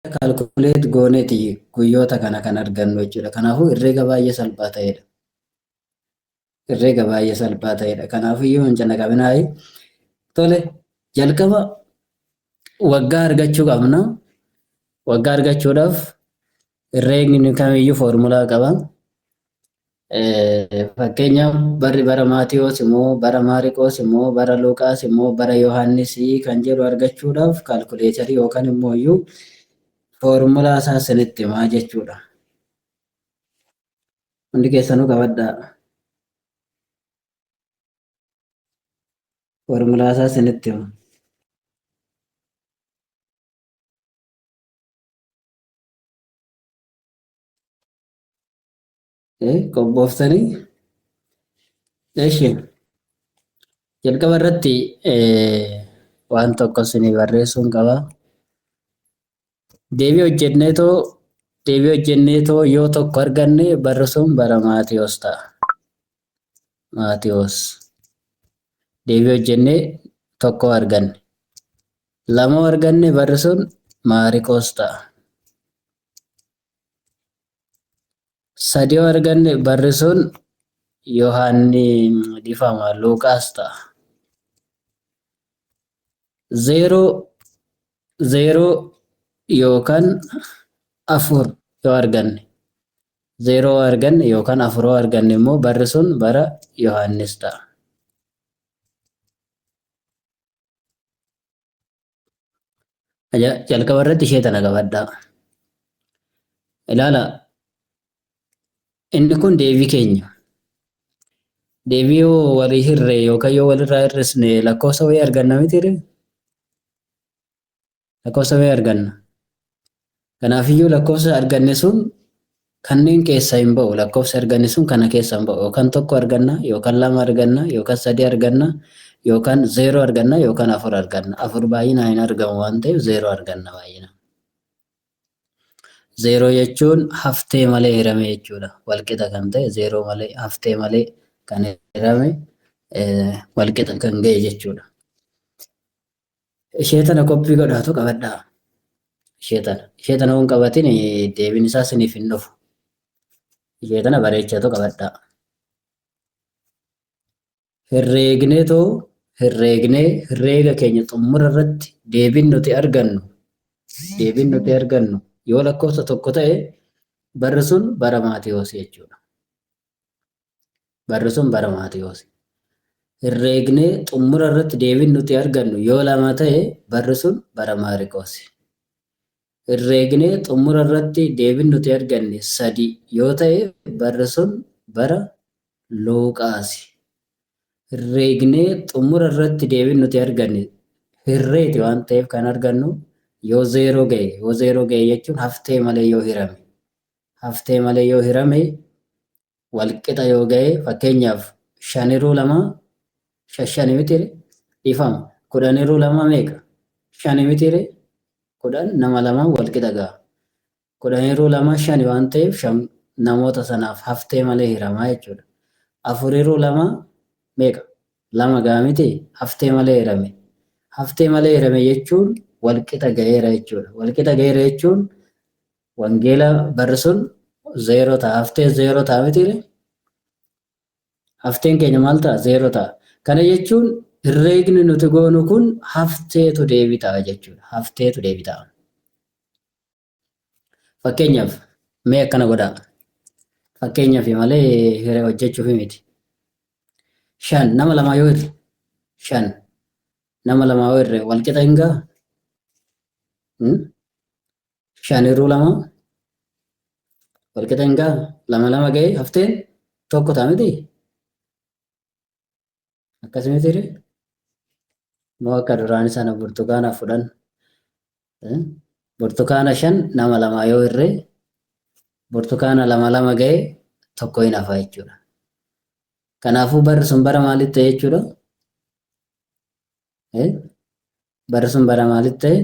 kaalkuleet gooneeti guyyoota kana kan argannu jechuudha. Kanaafuu herreega baay'ee salphaa ta'edha. Herreega baay'ee salphaa ta'edha. Kanaafuu iyyuu hin cannaqaminaayi. Tole jalqaba waggaa argachuu qabna. Waggaa argachuudhaaf herreegni kamiyyuu foormulaa qaba. Fakkeenyaaf barri bara Maatiyoos immoo bara Maariqoos immoo bara Luuqaas immoo bara Yohaannisii kan jedhu argachuudhaaf kaalkuleetarii yookaan immoo iyyuu foormulaa isaa isinitti himaa jechuudha. Hundi keessanuu qabadhaa. Foormulaa isaa isinitti hima. Qobbooftanii eeshi jalqaba irratti waan tokko isinii barreessuun qaba. Deebii hojjenneetoo yoo tokko arganne barri sun bara Maatiyoos ta'a. Maatiyoos. Deebii hojjennee tokko arganne. Lama arganne barri sun Maariqoos ta'a. Sadii arganne barri sun Luuqaas ta'a. Zeeroo yookaan afur yoo arganne. Zeeroo arganne yookaan afuroo arganne immoo barri sun bara Yohaannis ta'a. Jalqaba irratti ishee tana qabadhaa. Ilaala. Inni kun deebii keenya. Deebii yoo walii hirree yookaan yoo walirraa hir'isne lakkoofsa wayii arganna mitiire? Lakkoofsa wayii arganna. Kanaafiyyuu lakkoofsa arganne sun kanneen keessa hin ba'u. Lakkoofsa arganne sun kana keessa hin ba'u. Yookaan tokko arganna, yookaan lama arganna, yookaan sadii arganna, yookaan zeeroo arganna, yookaan afur arganna. Afur baay'inaan hin argamu waan ta'eef zeeroo arganna baay'inaan. Zeeroo jechuun haftee malee hirame jechuudha. Walqixa kan ta'e zeeroo malee haftee malee kan hirame walqixa kan ga'e jechuudha. Ishee tana qophii godhaatu qabadhaa. Ishee tana hin qabatin deebiin isaa isiniif hin dhufu. Ishee tana bareechatu qabadhaa. Herreega keenya xumura irratti deebiin nuti argannu yoo lakkoofsa tokko ta'e barri sun bara Maatiyoos jechuudha. Barri sun bara Maatiyoos. Herreegnee xumura irratti deebiin nuti argannu yoo lama ta'e barri sun bara Maariqoos. Herreegnee xumura irratti deebiin nuti arganne sadii yoo ta'e barri sun bara Luuqaas. Herreegnee xumura irratti deebiin nuti arganne hirreeti waan ta'eef kan argannu yoo zeeroo ga'e jechuun haftee malee yoo hirame walqixa yoo ga'e fakkeenyaaf 5 shani mitire dhiifama 10 meeqa 5 mitire 10 nama lama walqixa ga'a 10 5 waan ta'eef namoota sanaaf haftee malee hiramaa jechuudha. 4 meeqa 2 ga'a miti haftee malee hirame jechuun walqixa ga'eera jechuudha. Walqixa ga'eera jechuun wangeela barri sun zeeroo ta'a. Haftee zeeroo ta'a mitiire? Hafteen keenya maal ta'a? Zeeroo ta'a. Kana jechuun herreegni nuti goonu kun hafteetu deebii ta'a jechuudha. Hafteetu deebii ta'a. Fakkeenyaaf mee akkana godhaa. Fakkeenyaaf malee hiree hojjechuuf miti. 5 nama lamaa yoo hirre 5 nama lamaa yoo hirre walqixa hin ga'a? 5 walqixa hin ga'a? 2 ga'ee hafteen tokko ta'a miti? Akkasumatti moo akka duraan sana burtukaana fudhan burtukaana 5 nama lamaa yoo hirre burtukaana 2 ga'ee tokko hin hafa jechuudha. Kanaafuu barri sun bara maalitti ta'e jechuudha? Barri sun bara maalitti ta'e?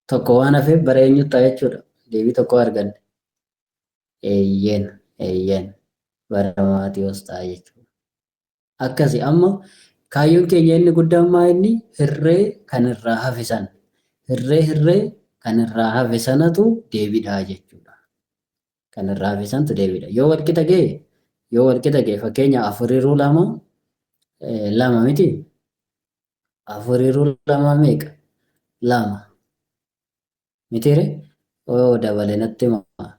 Tokko waan hafeef bara eenyutti ta'a jechuudha. Deebii tokko arganne. Eeyyeen bara Maatiyoos ta'a jechuudha. Akkasi amma kaayyoon keenya inni guddaan maa inni hirree kan irraa hafisan. Hirree kan irraa hafe sanatu deebiidha jechuudha. Kan irraa hafe sanatu deebiidha. Yoo walqixa ga'e fakkeenya afuriruu lama miti. Afuriruu lama meeqa? Lama. Mitiire? Yoo dabale natti himaa.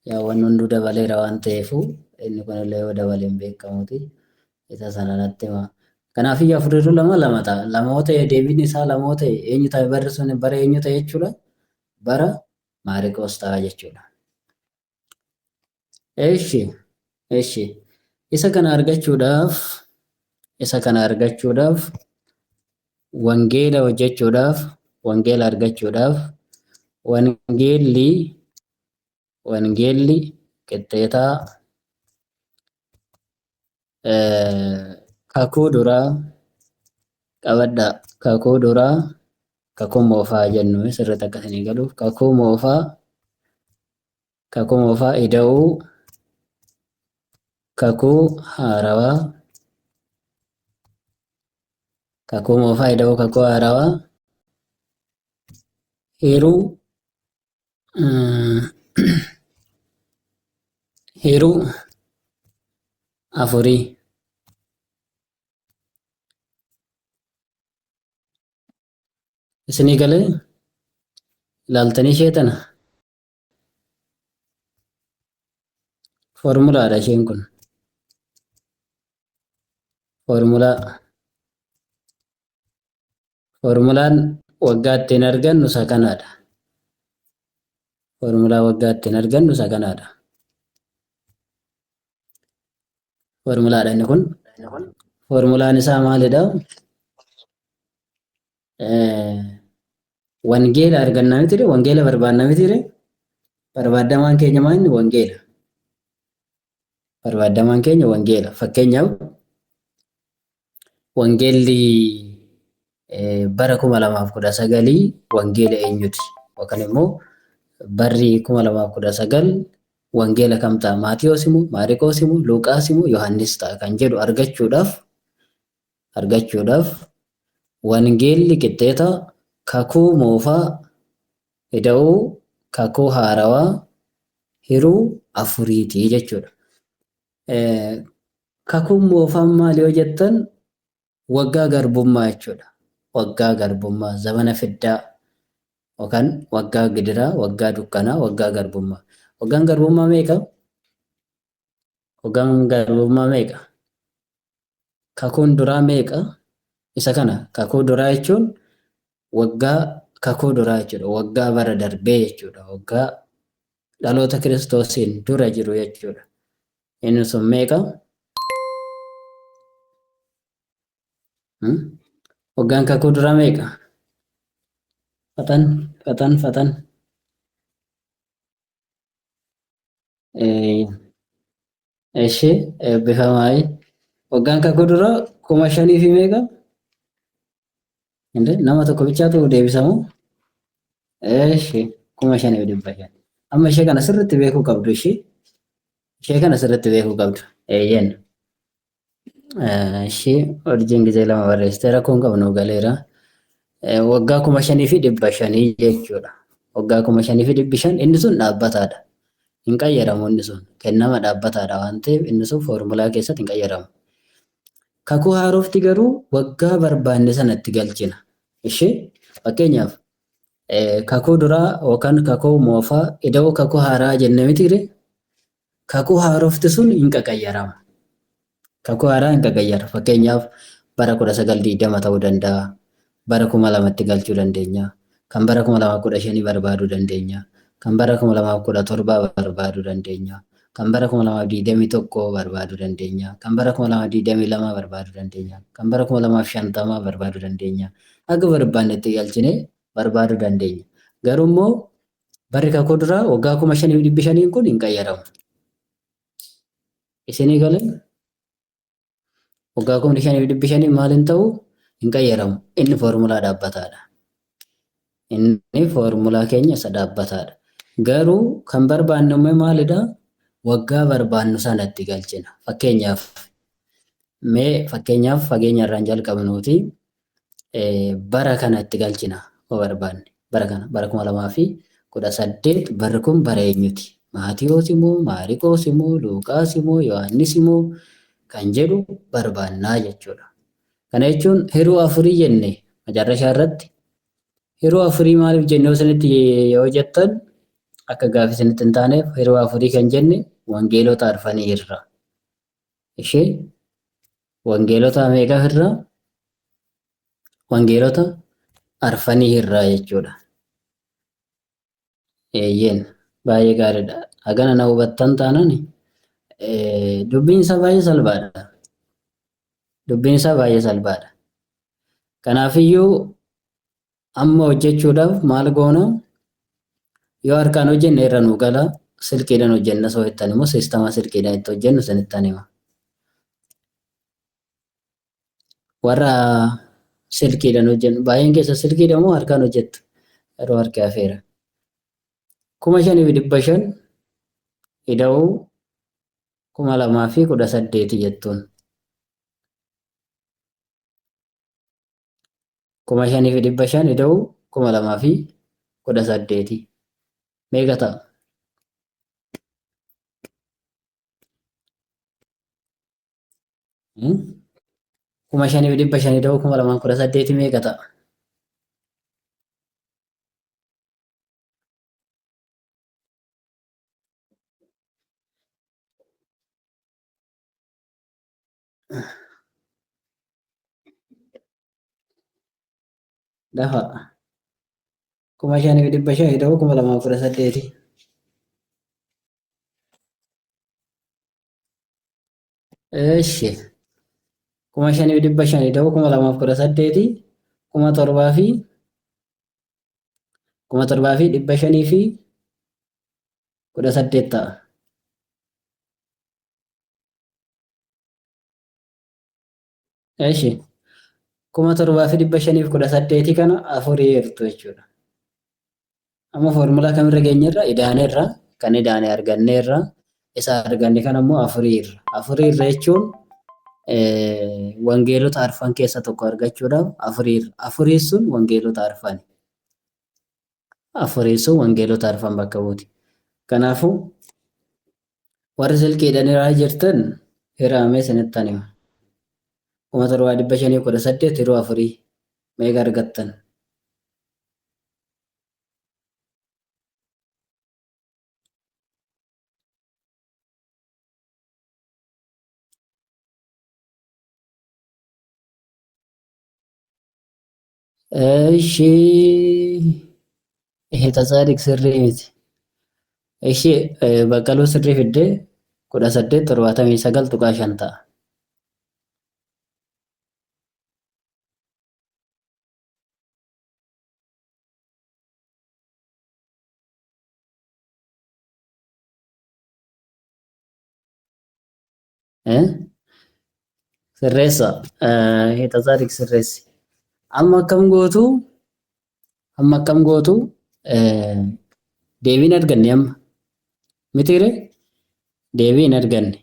Yaa wanni hunduu dabaleera waan ta'eefu inni kunillee yoo dabale hin beekamuti. Isa sana natti himaa. Kanaafuu afuriruu lama ta'a. Lama yoo ta'e deebiin isaa lama yoo ta'e eenyu ta'a barri sun bara eenyu ta'e jechuudha? Bara Maariqoos ta'a jechuudha. Eshi. Isa kana argachuudhaaf wangeela hojjechuudhaaf wangeela argachuudhaaf wangeelli qixxeetaa kakuu duraa qabadhaa. Kakuu duraa kakuu moofaa jennu sirriitti akkasanii galuuf kakuu moofaa ida'uu kakuu haarawaa hiruu afurii. Isinii galee ilaaltanii ishee tana foormulaadha isheen kun. Foormulaan waggaa ittiin argannu isa kanaadha. Foormulaadha inni kun. Foormulaan isaa maalidha? Wangeela argannaa mitiire? Wangeela barbaannaa mitiire? Barbaadamaan keenya maali? Wangeela. Fakkeenyaaf wangeelli bara 2019 wangeela eenyuti? Yookaan immoo barri 2019 wangeela kam ta'a? Maatiyoos immoo, Maariqoos immoo, Luuqaas immoo, Yohaannis ta'a kan jedhu argachuudhaaf wangeelli qixxeeta kakuu moofaa ida'uu kakuu haarawaa hiruu afuriiti jechuudha. Kakuun moofaan maali yoo jettan waggaa garbummaa jechuudha. Waggaa garbummaa zamana fiddaa yookaan waggaa gidiraa, waggaa dukkanaa, waggaa garbummaa. Waggaan garbummaa meeqa? Kakuun duraa meeqa? Isa kana kakuu duraa jechuun waggaa kakuu duraa jechuudha. Waggaa bara darbee jechuudha. Waggaa dhaloota kiristoosiin dura jiru jechuudha. Inni sun meeqa? Waggaan kakuu duraa meeqa? Fatan. Ishee eebbifamaa. Waggaan kakuu duraa 5,000 fi meeqa? Nama tokko bichaatu deebisamu. Ishee 5,500. Amma ishee kana sirriitti beekuu qabdu Eeyyen. Ishee wajjin gizee lama barreessitee rakkoon qabnu galeera. Waggaa 5,500 jechuudha. Waggaa 5,500 inni sun dhaabbataadha. Hin qayyaramu inni sun. Kennama dhaabbataadha waan ta'eef inni sun foormulaa keessatti hin qayyaramu. Kakuu haarofti garuu waggaa barbaanne sanatti galchina. Ishee fakkeenyaaf kakuu duraa yookaan kakuu moofaa ida'uu kakuu haaraa jenne mitiire? Kakuu haarofti sun hin qaqayyarama. Kakuu haaraa hin qaqayyaru. Fakkeenyaaf bara 1920 ta'uu danda'a. Bara 2000tti galchuu dandeenya. Kan bara 2015 barbaaduu dandeenya. Kan bara 2017 barbaaduu dandeenya. Kan bara 2021 barbaaduu dandeenya. Kan bara 2022 barbaaduu dandeenya. Kan bara 2050 barbaaduu dandeenya. Akka barbaannetti galchinee barbaaduu dandeenya. Garuu immoo barri kakuu duraa waggaa 5,500 kun hin qayyaramu. Isinii galee waggaa 5,500 maal hin ta'u hin qayyaramu. Inni foormulaa dhaabbataadha. Inni foormulaa keenya isa dhaabbataadha. Garuu kan barbaannu maalidha? Waggaa barbaannu sanatti galchina. Fakkeenyaaf fageenya irraan jalqabnuuti bara kanatti galchina yoo barbaanne. bara kana bara 2018 barri kun bara eenyuti? Maatiyoos immoo Maariqoos immoo Luuqaas immoo Yohaannis immoo kan jedhu barbaannaa jechuudha. Kana jechuun hiruu afurii jenne macarrashaa irratti hiruu afurii maaliif jennee isinitti yoo jettan akka gaaffii isinitti hin taaneef hiruu afurii kan jenne wangeelota arfanii irra. Ishee wangeelota meeqaa irra? Wangeelota arfanii irraa jechuudha. Eeyyeen baay'ee gaariidha. Hagana na hubattan taanaan dubbiin isaa baay'ee salphaadha. Dubbiin isaa baay'ee salphaadha. Kanaafiyyuu amma hojjechuudhaaf maal goona? Yoo harkaan hojjenne irra nuu gala. Silkiidhaan hojjenna osoo jettan immoo siistama silkiidhaan itti hojjennu isinittan hima. Warra silkiidhaan hojjennu baay'een keessa silkiidhaan moo harkaan hojjettu? Yeroo harkaa hafeera. 5,500 ida'uu 2018 jettuun. 5,500 ida'uu 2018 meeqa ta'a? 5,500 ida'uu 2018 meeqa ta'a? Dafa 5,500 ida'uu 2018. Eeshi 5,500 ida'uu 2018 7,518 ta'a. Eeshi 7,518 kana afurii jirtu jechuudha. Amma foormulaa kamirra geenyerra? Idaaneerra. Kan idaane arganneerra. Isa arganne kana immoo afuriirra. Afuriirra jechuun wangeelota arfan keessa tokko argachuudhaaf afuriirra. Afurii sun wangeelota arfani. Afurii sun wangeelota arfan bakka buuti. Kanaafuu warri silkiidhaan irraa jirtan hiraamee isinittan hima. 7,518 yeroo afurii meeqa argattan? Eeshi Tasaadiq sirrii miti. Eeshi Baqqaluu sirrii fiddee 18,79 ta'a. Sirreessa. Tasaadiq sirreessi. Amma akkam gootu deebiin arganne amma mitiire deebiin arganne.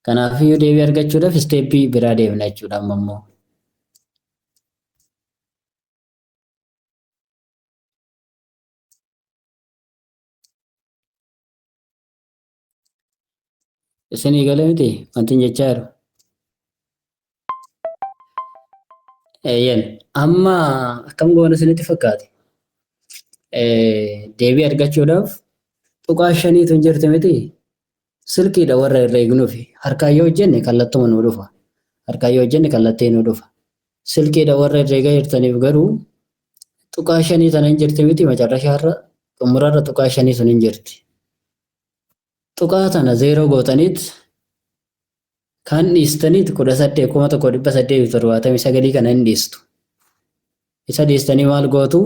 Kanaafiyyuu deebii argachuudhaaf isteeppii biraa deemna jechuudha amma immoo. Isinii galee miti wanti jechaa jiru. Eeyyan amma akkam goona isinitti fakkaate? Deebii argachuudhaaf tuqaa shaniitu hin jirti miti. Silkiidha warra irra eegnuufi harkaan yoo hojjenne kallattuma nuu dhufa. Harkaan yoo hojjenne kallattii nuu dhufa. Silkiidha warra irra eegaa jirtaniif garuu tuqaa shanii sana hin jirti miti macarrashaarra xumurarra tuqaa shanii sun hin jirti. Tuqaa tana zeeroo gootaniit kan dhiistaniit 18,179 kana hin dhiistu. Isa dhiistanii maal gootu?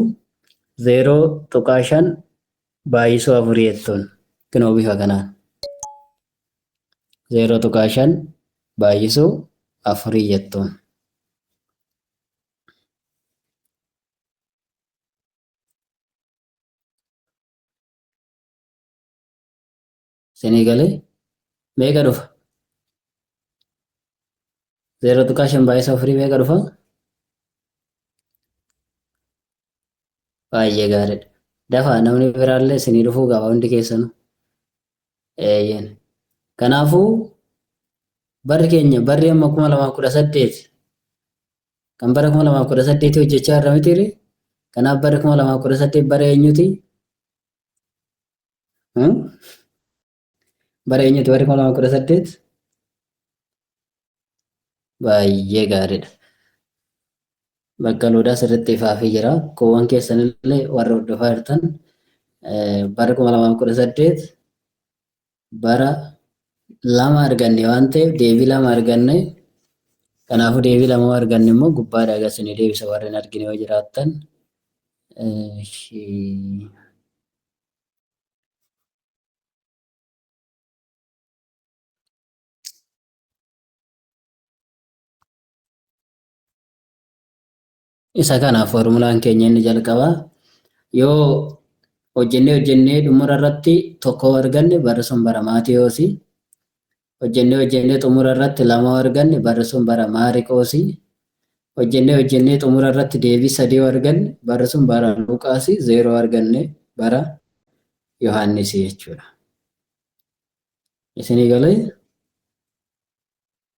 0.5 baay'isuu afurii jettuun kunoo bifa kanaan 0.5 baay'isuu afurii jettuun. Isinii galee meeqa dhufa? 0.5 baay'isuu afurii meeqa dhufa? Baay'ee gaariidha. Dafaa namni biraallee isinii dhufuu qaba hundi keessanuu. Eeyyeen. Kanaafuu barri keenya barri amma 2018 kan bara 2018 hojjechaa irra mitiire. Kanaaf bara 2018 bara eenyuti? Bara eenyuti barri 2018? Baay'ee gaariidha. Bakka loodaa sirriitti ifaafii jira. Koowwan keessanillee warra hordofaa jirtan bara 2018 bara lama arganne waan ta'eef deebii lama arganne. Kanaafuu deebii lama arganne immoo gubbaadhaa gasinii deebisa warreen argine yoo jiraattan. Isa kanaaf formulaan keenya inni jalqabaa yoo hojjennee xumura irratti tokko arganne barri sun bara Maatiyoosi. Hojjennee xumura irratti lama arganne barri sun bara Maariqoosi. Hojjennee xumura irratti deebii 3 arganne barri sun bara Luqaasi. 0 arganne bara Yohaannisi jechuudha. Isinii galee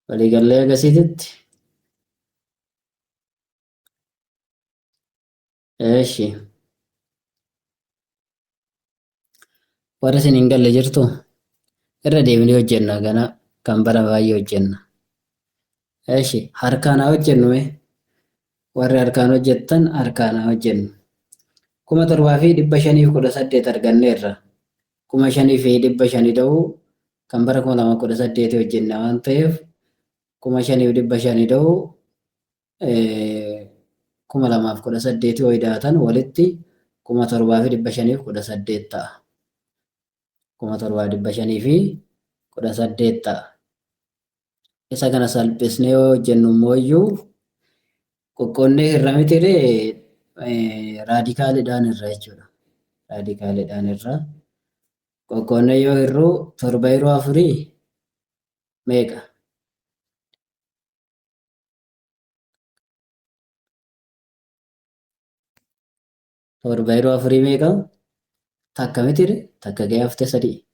waliigallee agasiititti. Eeshi. Warri isin hin galle jirtu irra deemnee hojjenna gana kan bara baay'ee hojjenna. Eeshi harkaan haa hojjennume. Warri harkaan hojjettan harkaan haa hojjennu. 7,518 arganneerra. 5,500 ta'uu kan bara 2018 hojjenna waan ta'eef 5,500 ta'uu 2018 yoo hidhaatan walitti 7,518 ta'a. 7,518 ta'a. Isa kana salphisnee yoo hojjennu immoo qoqqoonnee irra mitiree raadikaaliidhaan irra jechuudha. Raadikaaliidhaan irra qoqqoonnee yoo hirruu 7/4 meeqa? 7/4 meeqa? Takka mitire? Takka gahee haftee 3.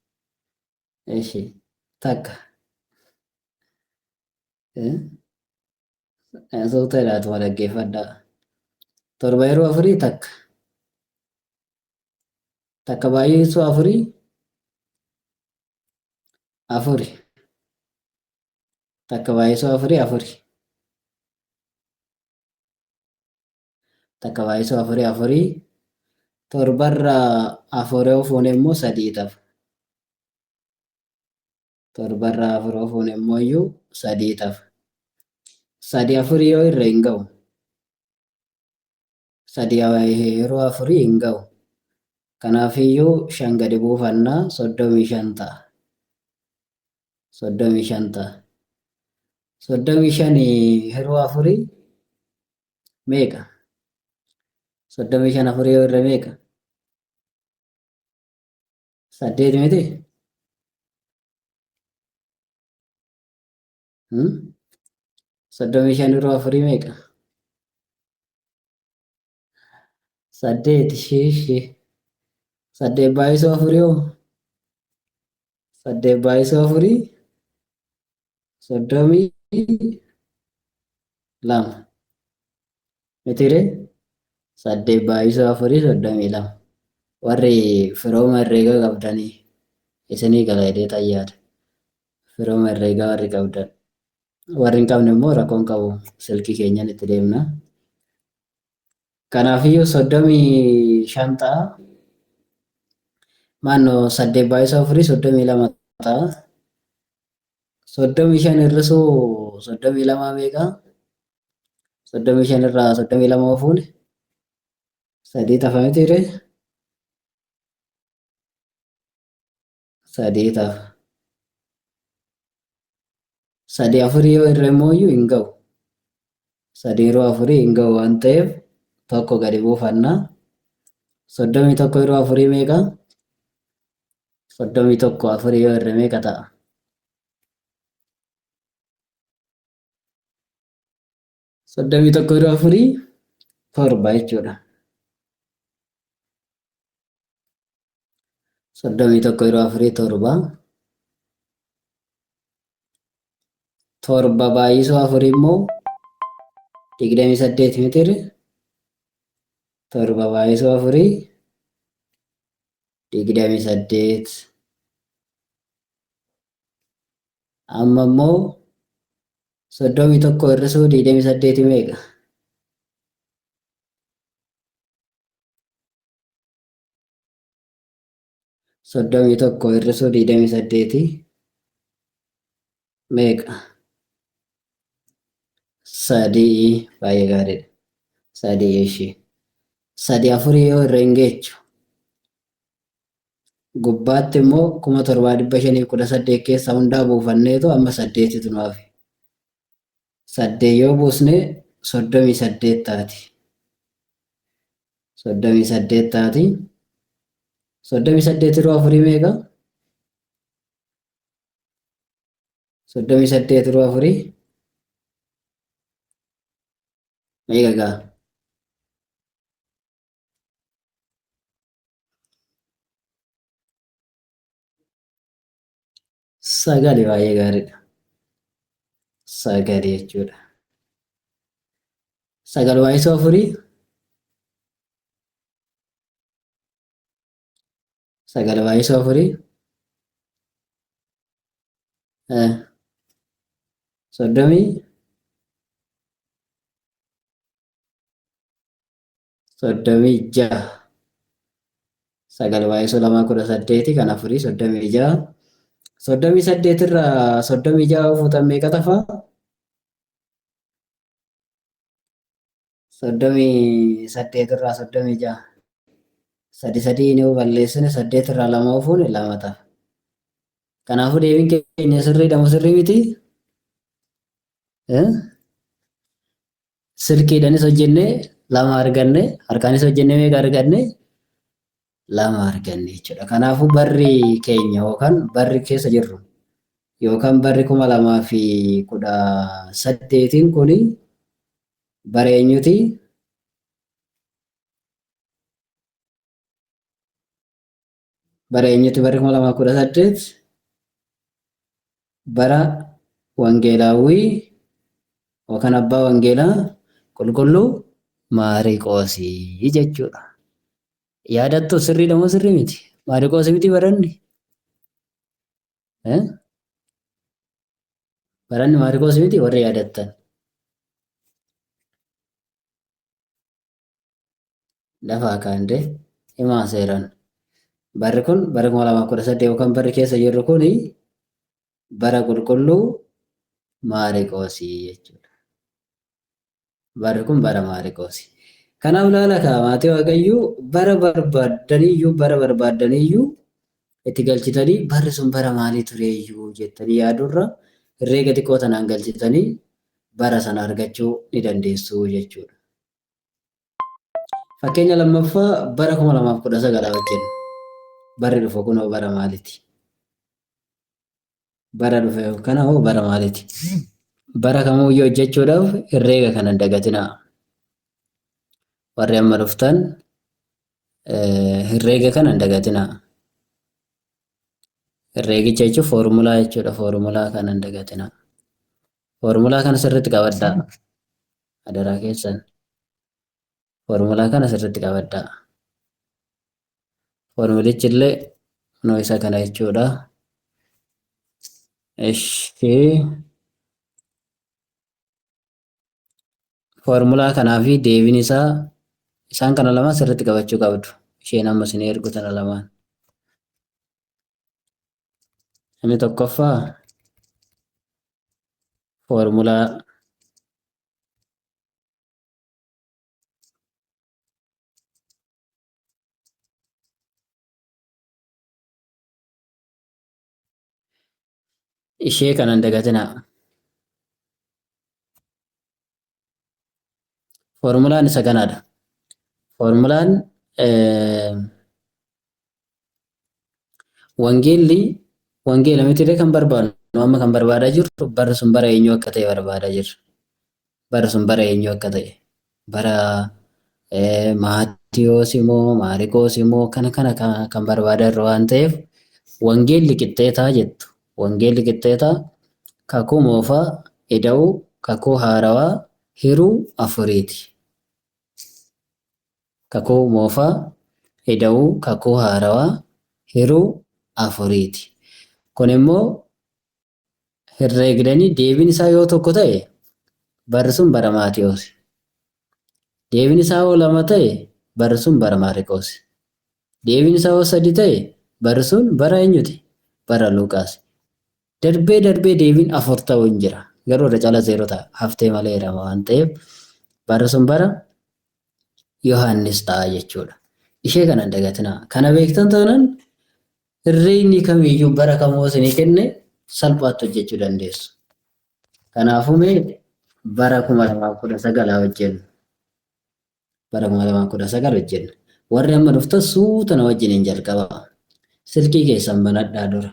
Eeshi takka. Suuta ilaatu wal dhaggeeffadhaa. 7/4 takka. Takka baay'isuu 4 4. Takka baay'isuu 4 4. Takka baay'isuu 4 4. 7 4 yoo fuune immoo 3 ta'a. 7 4 yoo fuune immoo 3 ta'a. 3 4 yoo irra hin ga'u. 3 yeroo 4 hin ga'u. Kanaafiyyuu 5 gadi buufannaa 35 ta'a. 35 ta'a. 35 yeroo 4 meeqa? 35 4 yoo irra meeqa? 8 miti? 35 yeroo 4 meeqa? 8 shiishi. 8 baay'isuu 4 yoo 8 baay'isuu 4 32 mitire 8 baay'isuu 4 32. Warri firooma herreegaa qabdanii isinii gala jedhee xayyaada. Firooma herreegaa warri qabdan. Warri hin qabne immoo rakkoon qabu silkii keenyan itti deemna. Kanaafiyyuu 35 ta'a. Maannoo 8 baay'isuu 4 32 ta'a. 35 hir'isuu 32 meeqa? 35 irraa 32 yoo fuune 3 ta'a mitire? 3 ta'a. 3 4 yoo irra immoo hin ga'u. 3 yeroo 4 hin ga'u waan ta'eef tokko gadi buufannaa. 31 yeroo 4 meeqa? 31 4 yoo irra meeqa ta'a? 31 yeroo 4 torba jechuudha. 31 yeroo 4 torba. Torba baay'isuu 4 immoo 28 miti. Torba baay'isuu 4 28. Amma immoo 31 hir'isuu 28 meeqa? 31 hir'isuu 28 meeqa? 3. Baay'ee gaariidha. 3 ishee. 3 4 yoo irra hin geechu. Gubbaatti immoo 7,518 keessa hundaa buufanneetu amma 8tu nu hafe. 8 yoo buusne 38 taati. 38 taati. 38 yeroo 4 meeqa? 38 yeroo 4 meeqa gaa? 9. Baay'ee gaariidha. 9 jechuudha. 9 baay'isuu 4 9 baay'isuu 4 soddomii 6. 9 baay'isuu 2 18 kan 4 36. 38 irraa 36 fuutan meeqa tafa? 38 irraa 36. 3 ni balleessine 8 irraa 2 fuune 2 tafa. Kanaafuu deebiin keenya sirriidha moo sirrii miti? Silkiidhaanis hojjennee 2 arganne, harkaanis hojjennee meeqa arganne? 2 arganne jechuudha. Kanaafuu barri keenya yookaan barri keessa jirru yookaan barri 2018 kuni bara eenyuti? Bara eenyuti barri 2018? Bara wangeelaawwii yookaan abbaa wangeelaa qulqulluu Maariqoosii jechuudha. Yaadattu sirriidha moo sirrii miti? Maariqoosii miti baranni? Baranni Maariqoosii miti warri yaadattan? Lafaa kaandee himaa seeran. Barri kun bara 2018 yookaan barri keessa jirru kuni bara qulqulluu Maariqoosii jechuudha. Barri kun bara Maariqoosii. Kanaaf laala maatii Waaqayyoo bara barbaaddaniyyuu itti galchitanii barri sun bara maalii tureeyyuu jettanii yaadurra herreega xiqqoo tanaan galchitanii bara sana argachuu ni dandeessu jechuudha. Fakkeenya lammaffaa bara 2019 hojjenna. Barri dhufu kunoo bara maaliiti? Bara dhufe kana hoo bara maaliiti? Bara kamuyyuu hojjechuudhaaf herreega kana hin dagatinaa. Warri amma dhuftan herreega kana hin dagatinaa. Herreegicha jechuun foormulaa jechuudha. Foormulaa kana hin dagatinaa. Foormulaa kana sirriitti qabaddaa. Adaraa keessan. Foormulaa kana sirriitti qabaddaa. Foormulichi illee kunoo isa kana jechuudha. Foormulaa kanaa fi deebiin isaa isaan kana lamaan sirriitti qabachuu qabdu. Isheen amma isin ergu tana lamaan. Inni tokkoffaa foormulaa ishee kana hin dagatinaa. Foormulaan isa kanaadha. Foormulaan wangeela mitiiree kan barbaadnu amma kan barbaadaa jirru barri sun bara eenyuu akka ta'e barbaadaa jirra. Barri sun bara eenyuu akka ta'e bara Maatiyoos immoo Maariikoos immoo kana kan barbaadan waan ta'eef wangeelli qixxeetaa jettu. Wangeelli qixxeetaa kakuu moofaa, ida'uu, kakuu haarawaa, hiruu afuriiti. Kakuu moofaa, ida'uu, kakuu haarawaa, hiruu afuriiti. Kun immoo herreegdanii deebiin isaa yoo tokko ta'e barri sun bara Maatiyoos. Deebiin isaa yoo lama ta'e barri sun bara Maariikoos. Deebiin isaa yoo sadi ta'e barri sun bara eenyuti? Bara Luuqaas. Darbee deebiin afur ta'u hin jira. Garuu irra cala zeeroo ta'a. Haftee malee jedhama waan ta'eef barri sun bara Yohaannis ta'a jechuudha. Ishee kana hin dagatinaa. Kana beektan taanaan herreegni kamiyyuu bara kamuu isinii kenne salphaatti hojjechuu dandeessu. Kanaafuu mee bara 2019 hojjennu. Bara 2019 hojjenna. Warri amma dhuftan suuta na wajjiniin jalqabaa. Silkii keessan banadhaa dura.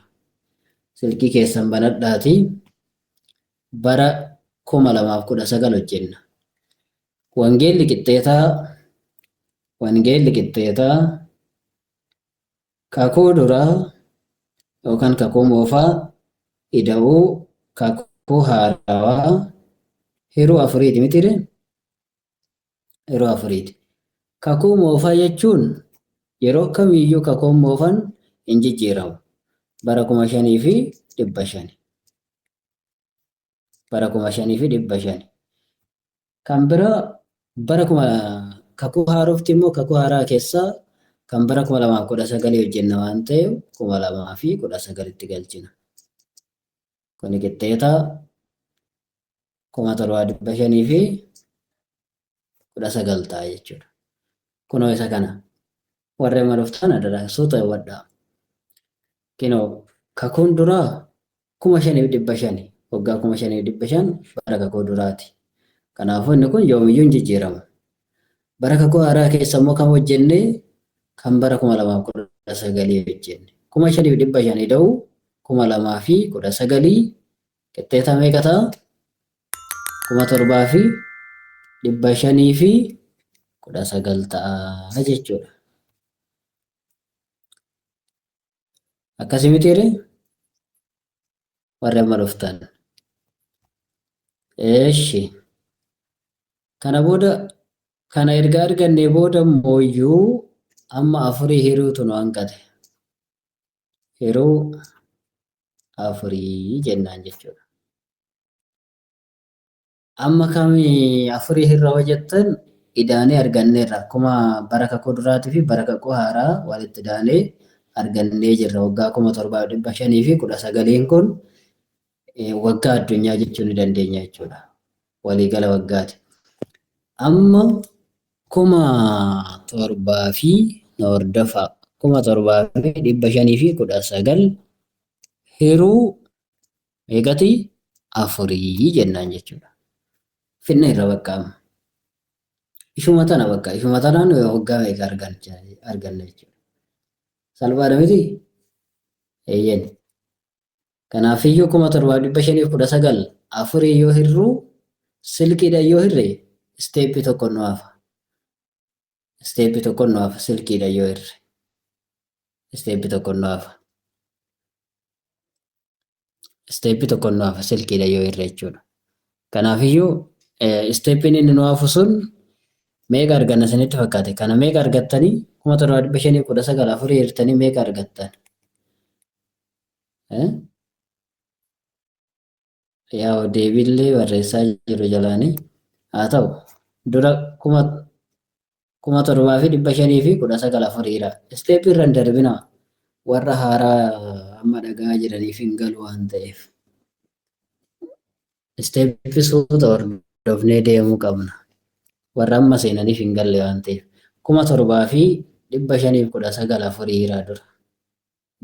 Silkii keessan banadhaatii bara 2019 hojjenna. Wangeelli qixxeetaa kakuu duraa yookaan kakuu moofaa, ida'uu, kakuu haarawaa, hiruu afuriiti mitire? Hiruu afuriiti. Kakuu moofaa jechuun yeroo kamiyyuu kakuun moofaan hin jijjiiramu. Bara 5,500. Bara 5,500. Kan biraa bara kakuu haarofti immoo kakuu haaraa keessaa kan bara 2019 hojjenna waan ta'eef 2019tti galchina. Kuni qixxeetaa 7,519 ta'a jechuudha. Kunoo isa kana warri amma dhuftan adaraasuuta hubadhaa. Kunoo kakuun duraa 5,500 waggaa 5,500 bara kakuu duraati. Kanaafuu inni kun yoomiyyuu hin jijjiiramu. Bara kakuu haaraa keessa immoo kan hojjenne kan bara 2019 hojjenne. 5,500 ida'uu 2019 qixxeetaa meeqa ta'a? 7,519 ta'a jechuudha. Akkasii mitiire warri amma dhuftan. Eeshi. Kana booda kana erga argannee booda mooyyuu amma afurii hiruutu nu hanqate. Hiruu afurii jennaan jechuudha. Amma kamii afurii hirra hojjettan idaanee arganneerra. Akkuma bara kakuu duraatii fi bara kakuu haaraa walitti idaanee argannee jirra. Waggaa 7,519 kun waggaa addunyaa jechuu ni dandeenya jechuudha. Waliigala waggaati. Amma 7,519 hiruu meeqati? Afurii jennaan jechuudha. Finna irra baqqaama. Ishuma tana ishuma tanaan waggaa meeqa arganna jechuudha. Salphaadha miti? Eeyyen. Kanaafiyyuu 7,519 afurii yoo hirruu silkiidha yoo hirre isteeppii tokko nu hafa. Isteeppii tokko nu hafa silkiidha yoo hirre. Isteeppii tokko nu hafa. Isteeppii tokko nu hafa silkiidha yoo hirre jechuudha. Kanaafiyyuu isteeppiin inni nu hafu sun meeqa arganna isinitti fakkaate? Kana meeqa argattanii 7,519 afurii hirtanii meeqa argattan? Yaa deebiillee barreessaa jiru jalaanii haa ta'u dura 7,519 afuriidha. Isteeppii irra hin darbinaa warra haaraa amma dhagaa jiraniif hin galu waan ta'eef. Isteeppii suuta hordofnee deemuu qabna. Warra amma seenaniif hin galle waan ta'eef. 7,519 afuriidha dura.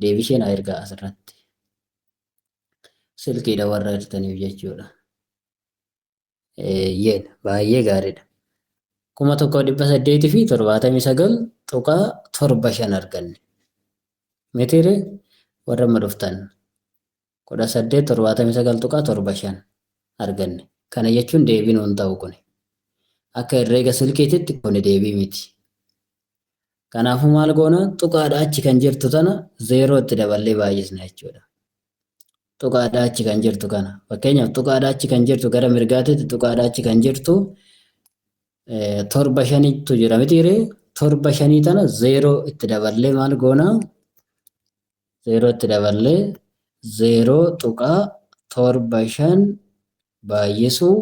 Deebisheen haa ergaa asirratti. Silkiidha warra hirtaniif jechuudha. Baay'ee gaariidha. 1,879 arganne. Mitiire warra amma dhuftan 879 arganne. Kana jechuun deebii nuun ta'u kuni. Akka herreega silkiititti kuni deebii miti. Kanaafuu maal goona tuqaadhaa achi kan jirtu tana zeeroo itti daballee baay'isna jechuudha. Tuqaadhaa achi kan jirtu kana fakkeenyaaf tuqaadhaa achi kan jirtu gara mirgaatitti tuqaadhaa achi kan jirtu torba shanitu jira mitiire torba shanii tana zeeroo itti daballee maal goona zeeroo itti daballee zeeroo tuqaa torba shan baay'isuu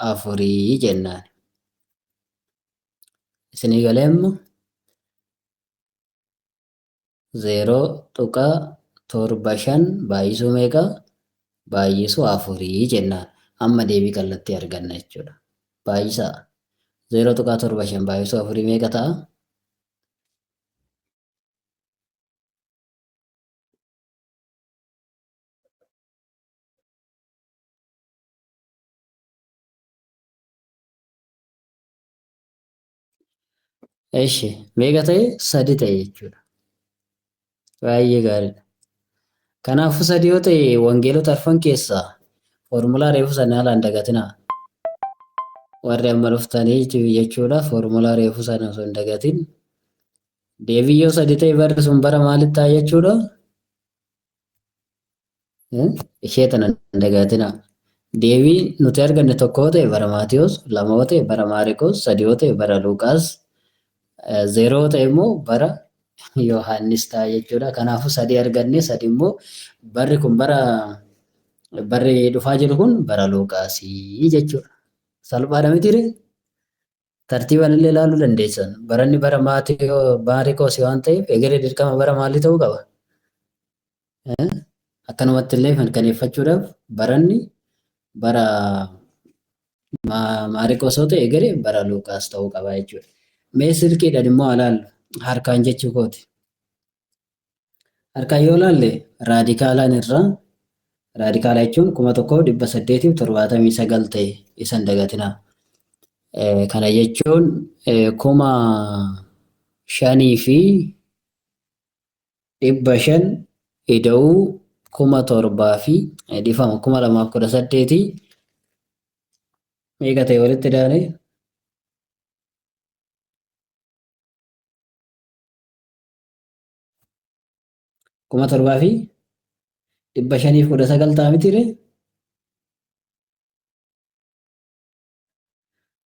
afurii jennaan. Isinii galeemma zeeroo tuqaa torba shan baay'isuu meeqa baay'isuu afurii jennaan. Amma deebii kallattii arganna jechuudha. Baay'isaa zeeroo tuqaa torba shan baay'isuu afurii meeqa ta'a? Eshi meeqa ta'e? Sadi ta'e jechuudha. Baay'ee gaariidha. Kanaafuu sadi yoo ta'e wangeelota arfan keessaa foormulaa reefu sana haalaan dagatinaa. Warri amma dhuftanii jechuudha foormulaa reefu sana osoo hin dagatin. Deebii yoo sadi ta'e barri sun bara maalitti ta'a jechuudha? Ishee tana hin dagatinaa. Deebii nuti arganne tokko yoo ta'e bara Maatiyos, lama yoo ta'e bara Maariqos, sadi yoo ta'e bara Luuqaas, zeeroo yoo ta'e immoo bara Yohaannis ta'a jechuudha. Kanaafuu sadi arganne sadi immoo barri kun barri dhufaa jiru kun bara Luuqaasii jechuudha. Salphaadha mitiire? Tartiibaan illee ilaaluu dandeessan. Baranni bara Maariqos waan ta'eef egeree dirqama bara maalii ta'uu qaba? Akkanumatti illee mirkaneeffachuudhaaf baranni bara Maariqos yoo ta'e egeree bara Luuqaas ta'uu qaba jechuudha. Mee silkiidhaan immoo ilaallu harkaan jechuu kooti. Harkaan yoo ilaalle raadikaalaan irraa raadikaala jechuun 1879 ta'e isan dagatinaa. Kana jechuun 5,500 ida'uu 7,000 fi 2018 meeqa ta'e walitti daale? 7,000 fi 519 ta'a mitiire?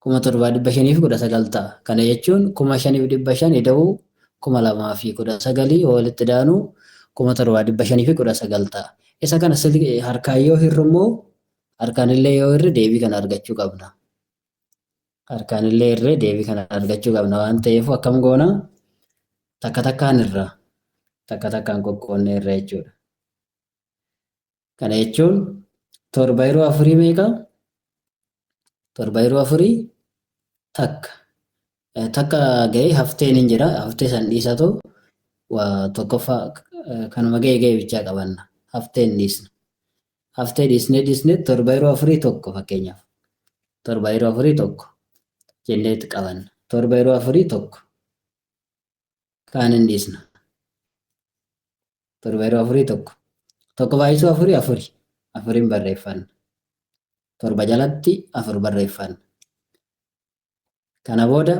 7,519 ta'a. Kana jechuun 5,500 ida'uu 2,019 yoo walitti daanu 7,519 ta'a. Isa kana harkaan yoo hirru immoo harkaan illee yoo hirre deebii kana argachuu qabna. Harkaan illee hirree deebii kana argachuu qabna waan ta'eef akkam goona takka takkaan irraa takka takkaan qoqqoonnee irra jechuudha. Kana jechuun torba yeroo afurii meeqa? Torba yeroo afurii takka. Takka ga'ee hafteen hin jira. Haftee san dhiisatu tokkoffaa kanuma ga'ee bichaa qabanna. Haftee hin dhiisna. Haftee dhiisnee torba yeroo afurii tokko fakkeenyaaf. Torba yeroo afurii tokko jenneetti qabanna. Torba yeroo afurii tokko kaan hin dhiisna. Torba yeroo afurii tokko. Tokko baay'isuu afurii afuriin barreeffanna. Torba jalatti afur barreeffanna. Kana booda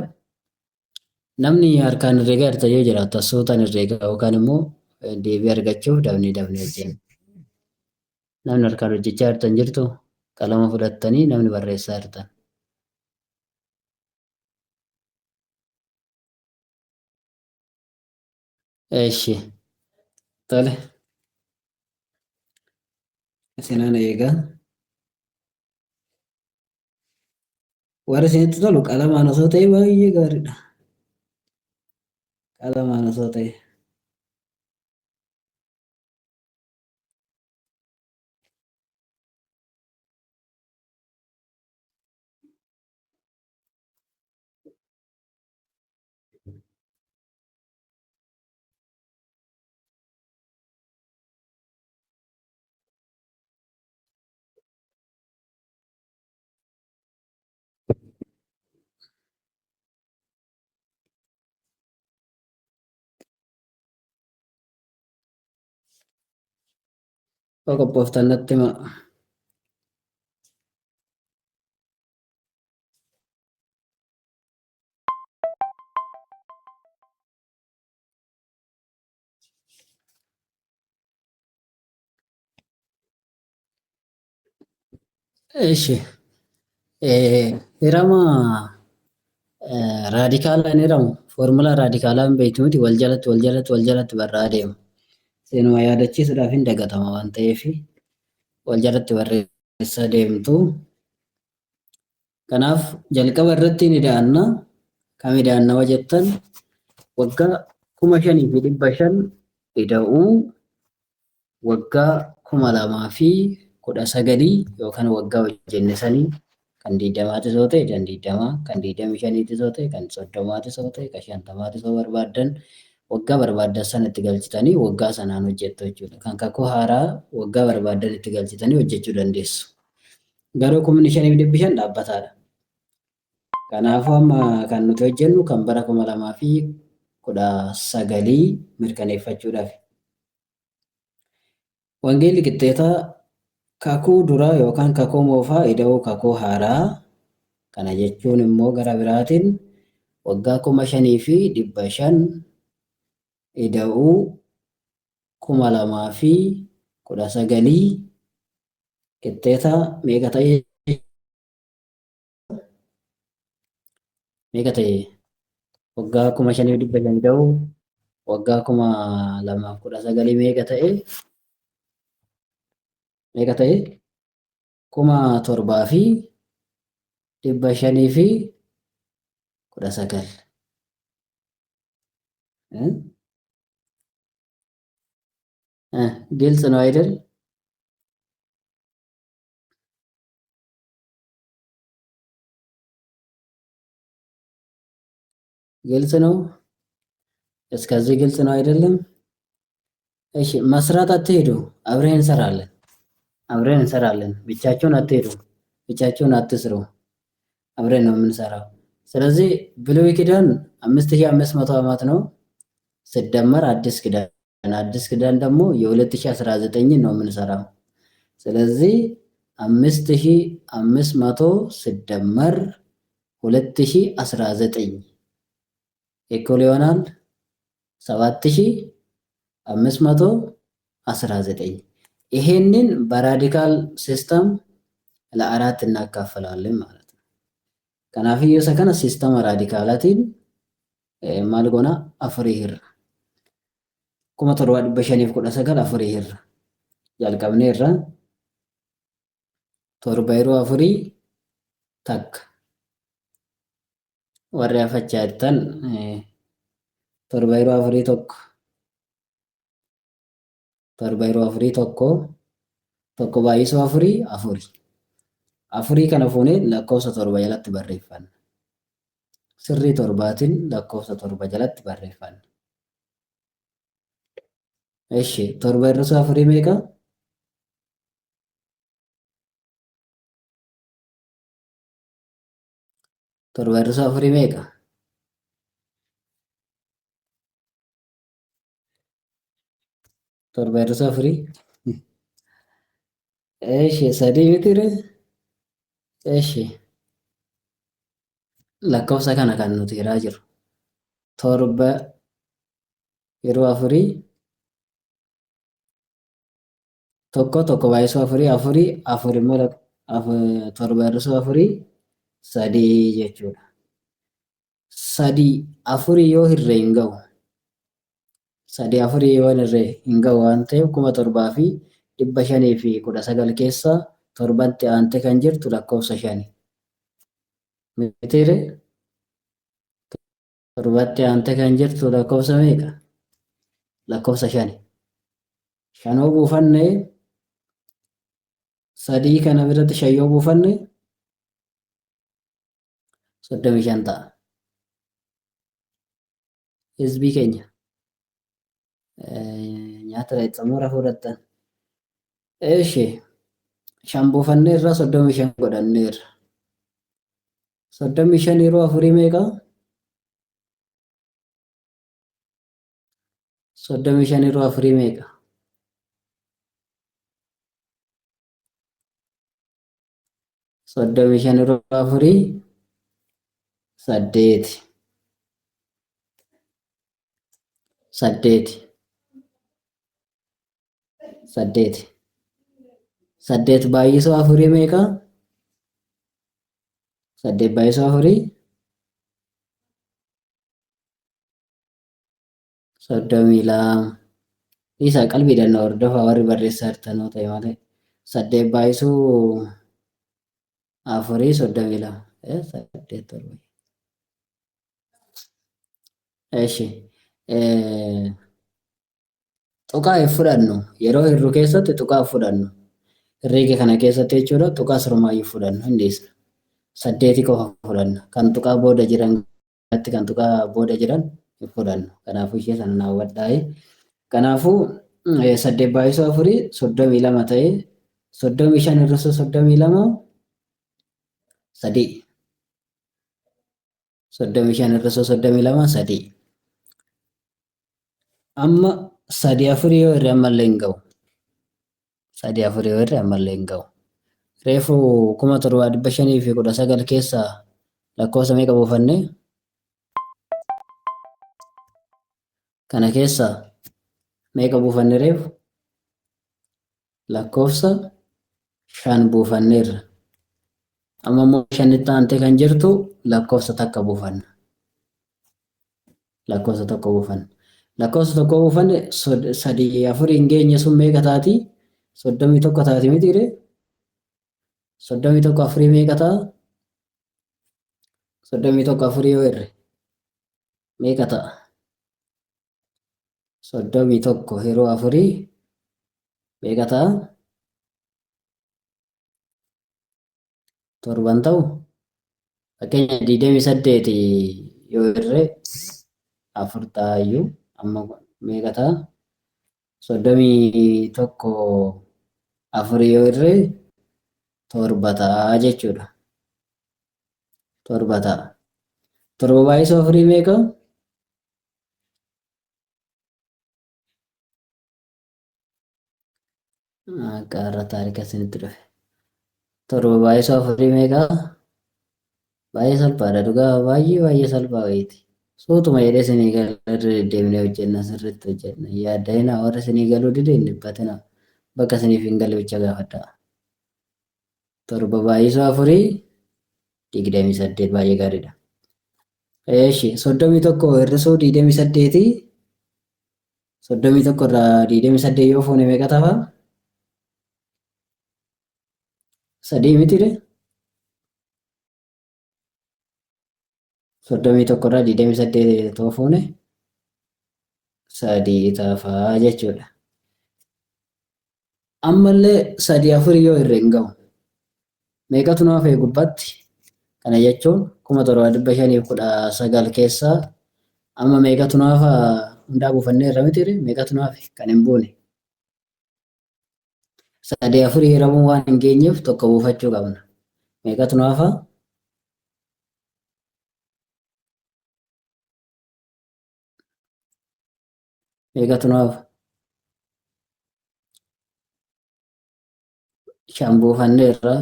namni harkaan herreegaa hirta yoo jiraatu asootaan herreegaa yookaan immoo deebii argachuuf dafnee hojjenna. Namni harkaan hojjechaa hirtan jirtu qalama fudhattanii namni barreessaa hirtan. Eeshi tole isinaan eegaa. Warri isinitti tolu qalamaan osoo ta'e baay'ee gaariidha. Qalamaan osoo ta'e. Yoo qophooftan natti himaa. እሺ hirama raadikaalaan hiramu foormulaa raadikaalaan beektuuti wal jalatti barraa deema. Seenuma yaadachiisuudhaaf hin dagatama waan ta'eef wal jalatti barreessaa deemtu. Kanaaf jalqaba irratti ni da'anna. Kan ida'annawa jettan waggaa 5,500 ida'uu waggaa 2019 yookaan waggaa hojjenne sanii kan 20 yoo ta'e kan 20 kan 25 yoo ta'e kan 30 yoo ta'e kan 50 yoo barbaaddan waggaa barbaaddan sana itti galchitanii waggaa sanaan hojjettu jechuudha. Kan kakuu haaraa waggaa barbaaddan itti galchitanii hojjechuu dandeessu. Garuu 5,500 dhaabbataadha. Kanaafuu amma kan nuti hojjennu kan bara 2019 mirkaneeffachuudhaaf. Wangeelli qixxeetaa kakuu duraa yookaan kakuu moofaa ida'uu kakuu haaraa kana jechuun immoo gara biraatiin waggaa 5,500 ida'uu 2019 qixxeetaa meeqa ta'e waggaa 5,500 ida'uu waggaa 2019 meeqa ta'e 7,519 ግልጽ ነው አይደል? ግልጽ ነው። እስከዚህ ግልጽ ነው አይደለም? እሺ መስራት አትሄዱ፣ አብረን እንሰራለን። ብቻችሁን አትሄዱ፣ ብቻችሁን አትስሩ፣ አብረን ነው የምንሰራው። ስለዚህ ብሉይ ኪዳን 5,500 ዓመት ነው ሲደመር አዲስ ኪዳን ደግሞ የ2019 ነው የምንሰራው። ስለዚህ 5,500 ሲደመር 2019 እኩል ይሆናል 7,519። ይሄንን በራዲካል ሲስተም ለአራት እናካፍላለን ማለት ነው። ከናፍዮ ሰከነ ሲስተም ራዲካላቲን ማልጎና አፍሪሂር 7,519 አፍሪሂር jalqabne irra torba yeroo afurii takka warri afachaa torba yeroo afurii tokko baay'isuu afurii kana fuunee lakkoofsa torba jalatti barreeffanna. Sirrii torbaatiin lakkoofsa torba jalatti barreeffanna. Eshi torba irra afurii meeqa? Torba irra afurii meeqa? Torba irra afurii? Eshi sadii mitire? Eshi lakkoofsa kana kan nuti hiraa jiru. Torba yeroo afurii tokko baay'isuu afur immoo torba irra afurii sadii jechuudha. Sadii afurii yoo hirree hin ga'u. Sadii afurii yoo hirree hin ga'u waan ta'eef 7,519 keessaa torbatti aante kan jirtu lakkoofsa 5. Mitiire torbatti aante kan jirtu lakkoofsa meeqa? Lakkoofsa 5. 5 buufanne sadii kana biratti 5 yoo buufanne 35 ta'a. Hizbii keenya nyaata xumura fudhattan. Eshi 5 buufannee irraa 35 godhanneerra. 35 yeroo afurii meeqa? 35 yeroo afurii meeqa? 35 yeroo afurii 8. 8 baay'isuu afurii meeqa? Saddeet baay'isuu afurii soddomii lama. Isa qalbiidhaan na hordofaa warri barreessaa jirtanuu ta'e malee. Saddeet baay'isuu afurii soddomii lama. Saddeet torba. Eshi. Tuqaa hin fudhannu. Yeroo hirru keessatti tuqaa hin fudhannu. Herreega kana keessatti jechuudha tuqaa sirmaayyuu fudhannu hin dhiisnu. Saddeeti qofa fudhanna. Kan tuqaa booda jiran kan tuqaa booda jiran hin fudhannu. Kanaafuu ishee sana naawwadhaa. Kanaafuu saddeet baay'isuu afurii soddomii lama ta'ee soddomii shan hir'isuu soddomii lama sadii. Soddomii shan hir'isuu soddomii lama sadii. Amma sadii afurii yoo irra ammallee hin ga'u. Sadii afurii yoo irra ammallee hin ga'u. Reefu 1719 keessaa lakkoofsa meeqa buufanne? Kana keessaa meeqa buufanne reefu? Lakkoofsa 5 buufanneerra. Amma immoo 5tti aantee kan jirtu lakkoofsa takka buufanna. Lakkoofsa tokko buufanna. Lakkoofsa tokko buufanne sadii afurii hin geenye sun meeqa taati? 31 taati mitiire? 31 afurii meeqa ta'a? 31 afurii yoo irre meeqa ta'a? 31 yeroo afurii meeqa ta'a? 7 ta'u? Fakkeenya 28 yoo irre 4 ta'ayyuu amma meeqa ta'a? 31 afurii yoo irre 7 ta'a jechuudha. 7 ta'a. 7 baay'isuu afurii meeqa? Qaarra taarika isinitti dhufe. 7 baay'isuu afurii meeqa? Baay'ee salphaadha dhugaa baay'ee salphaa wayiiti. Suutuma jedhee isinii galuu deddeebinee hojjenna sirriitti hojjenna. Yaadda'ina warra isinii galuu dide hin dhiphatina. Bakka isiniif hin galle bicha gaafadhaa. 7 baay'isuu afurii 28 baay'ee gaariidha. Eeshi 31 hir'isuu 28 31 irraa 28 yoo fuune meeqa ta'a? 3 mitiire? 31 irraa 28 yoo fuune 3 ta'a jechuudha. Ammallee 3 afurii yoo irra hin ga'u. Meeqatu naaf gubbaatti? Kana jechuun 1719 keessaa amma meeqatu naaf hundaa buufannee irra mitiire? Meeqatu naaf kan hin buune? 3 afurii hiramuun waan hin geenyeef tokko buufachuu qabna. Meeqatu naaf? Meeqatu naaf? 5 buufannee irra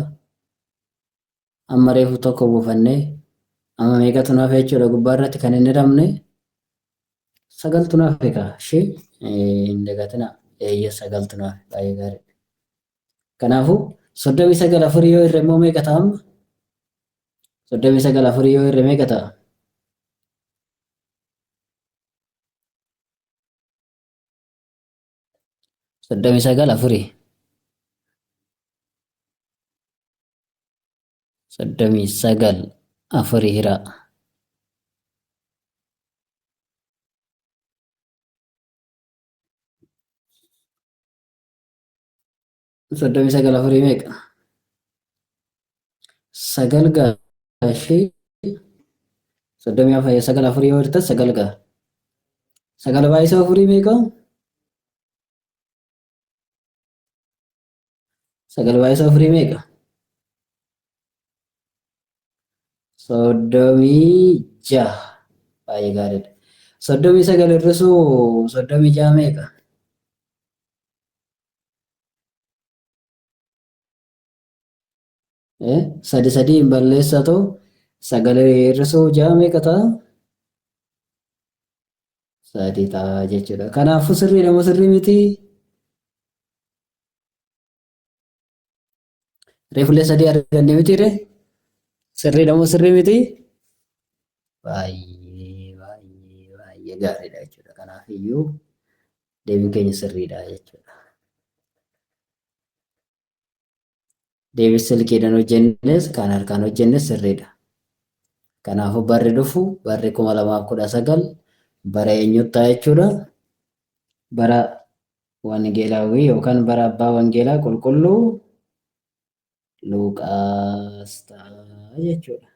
amma reefu tokko buufannee amma meeqatu naaf jechuudha gubbaa irratti kan hin hiramne 9tu naaf egaa ishee hin dagatina 9tu naaf baay'ee gaarii. Kanaafuu 39 afurii yoo irra immoo meeqa ta'a amma? 39 afurii yoo irra meeqa ta'a? 39 afurii. 39 afurii hira. Soddomii sagal afurii meeqa? 9 gaashee 39 afurii yoo hirtas 9 gaa. 9 baay'isuu afurii meeqa? 9 baay'isuu afurii meeqa? 36 baay'ee gaariidha. 39 hir'isuu 36 meeqa? Sadi sadiin balleessatu 9 hir'isuu 6 meeqa ta'a? 3 ta'a jechuudha. Kanaafuu sirriidha moo sirrii miti? Reefullee 3 arganne mitiire? Sirriidha moo sirrii miti? Baay'ee gaariidha jechuudha. Kanaafiyyuu deebiin keenya sirriidha jechuudha. Deebii silkiidhaan hojjennes kan harkaan hojjennes sirriidha. Kanaafuu barri dhufu barri 2019 bara eenyutti ta'a jechuudha? Bara wangeelaawwii yookaan bara abbaa wangeelaa qulqulluu Luuqaas ta'a jechuudha.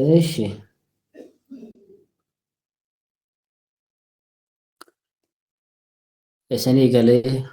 Eeshi. Isinii galee